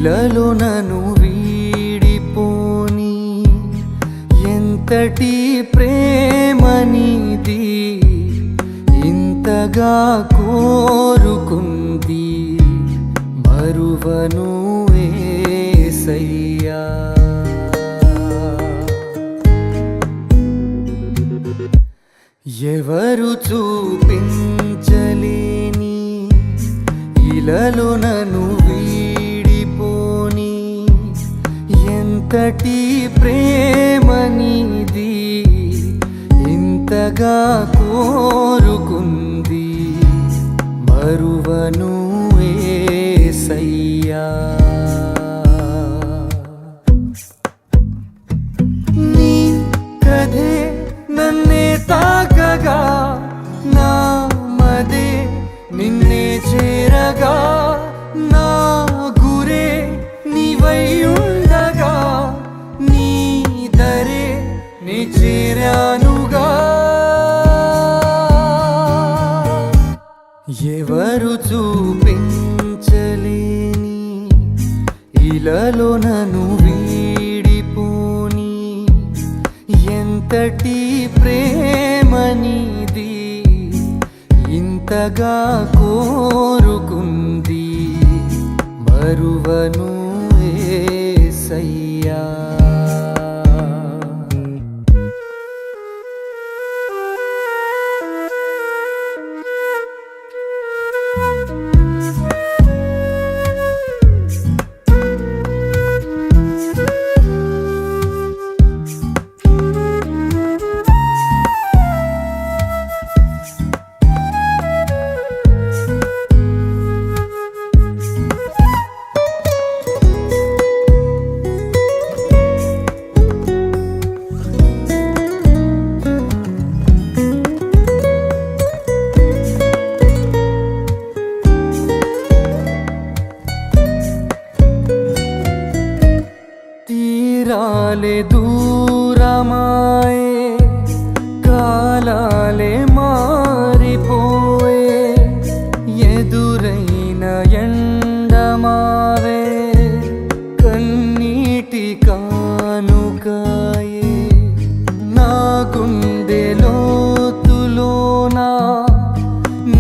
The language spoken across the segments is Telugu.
ఇలలో నన్ను వీడిపోని ఎంతటి ప్రేమనిది ఇంతగా కోరుకుంది మరువను యేసయ్యా. ఎవరు చూపించలేని ఇలలో నన్ను వీడిపోని ఎంతటి ప్రేమనిది ఇంతగా కోరుకుంది మరువను యేసయ్యా. నీ కథే నన్నే తాకగా నా మదే నిన్నే చేరగా నా గురే నీవై ఉండగా నీ దరే నీ చేరానుగా. ఎవరు చూపించలేని ఇలలో నన్ను వీడిపోని ఎంతటి ప్రేమనిది ఇంతగా కోరుకుంది మరువను యేసయ్యా. తీరాలే దూరమాయే కాలాలే మారిపోయే ఎదురైన ఎండమావే కన్నీటి కానుకాయే నా గుండె లోతులోనా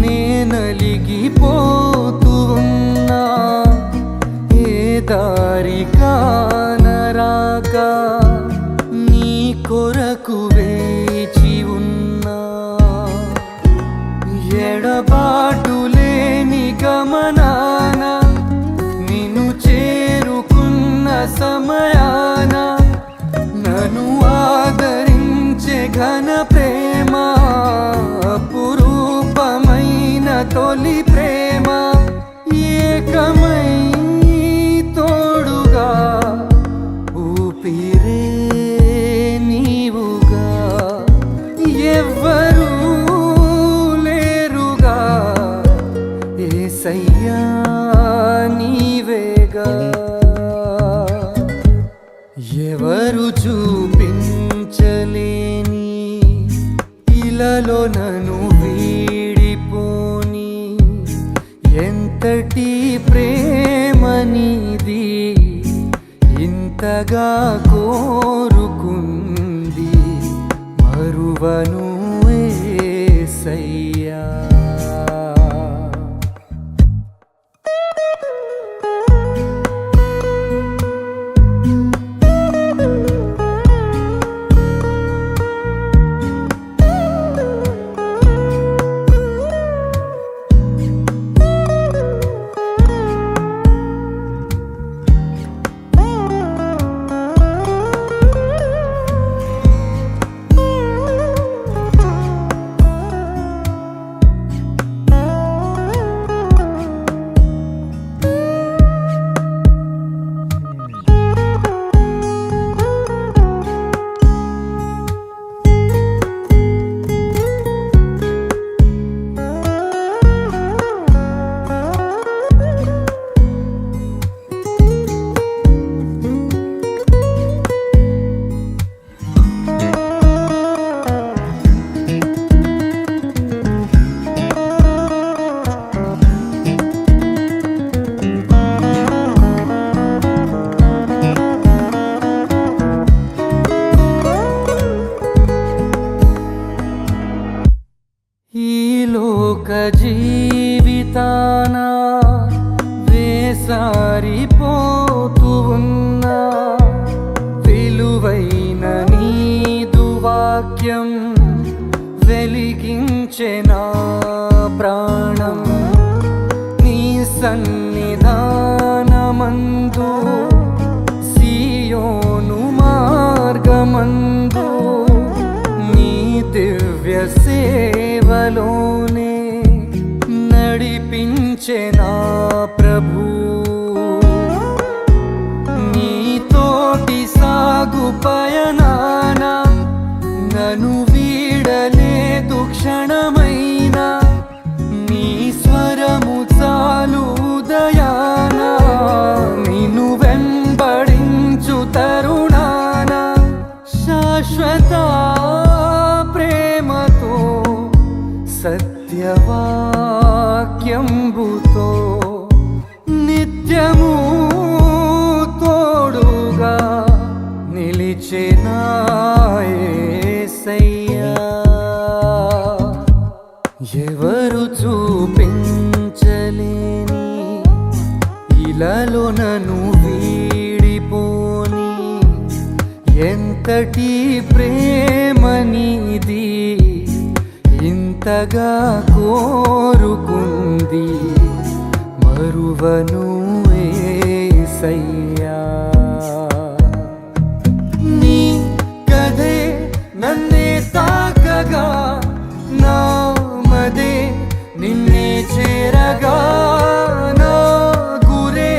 నే నలిగిపోతూ ఉన్నా ఏ దారి కానరాగా నీ కొరకు వేచి ఉన్నా ఎడబాటు లేని గమనాన నిన్ను చేరుకున్న సమయాన నన్ను ఆదరించే ఘన ప్రేమ అపురూపమైన తొలి ప్రేమ ఏకమై తోడుగా ఊపిరే నీవుగా ఎవ్వరూ లేరుగా యేసయ్యా నీవేగా. ఎవరు చూపించలేని ఇలలో నన్ను వీడిపోని ఎంతటి ప్రేమనిది ఇంతగా కోరుకుంది మరువను యేసయ్యా. మారిపోతూ ఉన్నా విలువైన నీదు వాక్యం వెలిగించే నా ప్రాణం. నీ సన్నిధానమందు సియోను మార్గమందు నీ దివ్య సేవలోనే నడిపించే నా ప్రభు. నీతోటి సాగు పయనాన నన్ను వీడలేదు క్షణమైనా. నీ స్వరము చాలు ఉదయాన నిన్ను వెంబడించు తరుణాన. శాశ్వత ప్రేమతో సత్యవాక్యంబుతో నిత్యము తోడుగా నిలిచే నా యేసయ్యా. ఎవరు చూపించలేని ఇలాలో నన్ను వీడిపోని ఎంతటి ప్రేమ నీది ఇంతగా కోరుకుంది మరువను యేసయ్యా. నీ కథే నన్నే తాకగా నా మదే నిన్నే చేరగా. నా గురే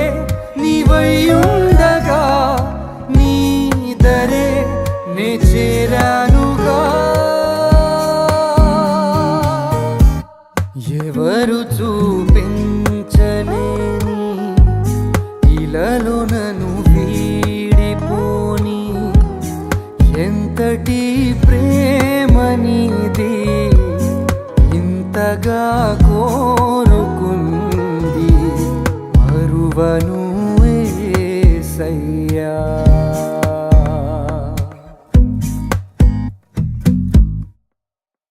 నీవయ్యుండగా నీ దరే నే చేరానుగా. ఎవరు చూపించలేని ఇలాలో నన్ను వీడిపోని ఎంతటి ప్రేమ నీది ఇంతగా కోరుకుంది మరువను యేసయ్యా.